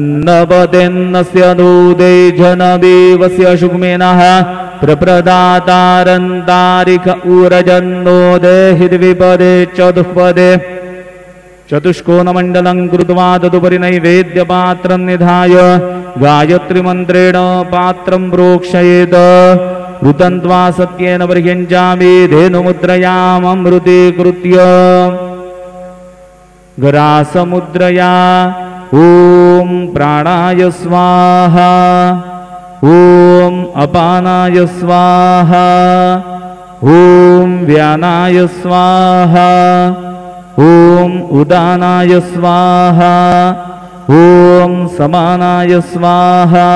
अन्नपतेन्नस्य दूते जनदेवस्य शुग्मेनः प्रप्रदातारन्तारिक उरजन्नो देहि द्विपदे चतुष्पदे चतुष्कोणमण्डलं कृत्वा तदुपरि नैवेद्यपात्रं निधाय गायत्रीमन्त्रेण पात्रं प्रोक्षयेत् ऋतन्त्वा सत्येन पर्यञ्चामि धेनुमुद्रयाममृतीकृत्य गरासमुद्रया ॐ प्राणाय स्वाहा ॐ अपानाय स्वाहा ॐ व्यानाय स्वाहा ॐ उदानाय स्वाहा ॐ समानाय स्वाहा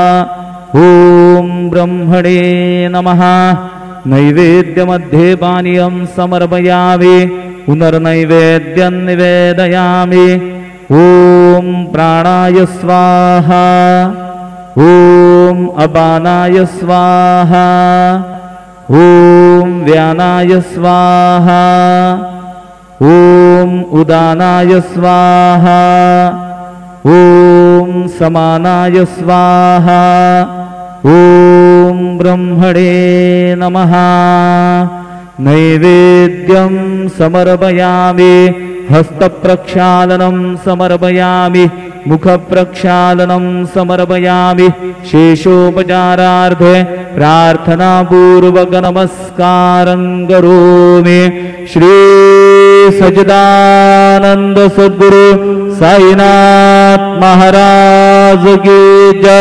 ॐ ब्रह्मणे नमः। नैवेद्यमध्ये पानीयं समर्पयामि पुनर्नैवेद्यं निवेदयामि। ॐ प्राणाय स्वाहा ॐ अपानाय स्वाहा ॐ व्यानाय स्वाहा ॐ उदानाय स्वाहा ॐ समानाय स्वाहा ॐ ब्रह्मणे नमः। नैवेद्यं समर्पयामि हस्तप्रक्षालनं समर्पयामि मुखप्रक्षालनं समर्पयामि शेषोपचारार्थे प्रार्थनापूर्वक नमस्कारं करोमि। श्री सच्चिदानंद सद्गुरु साईनाथ महाराज की जय।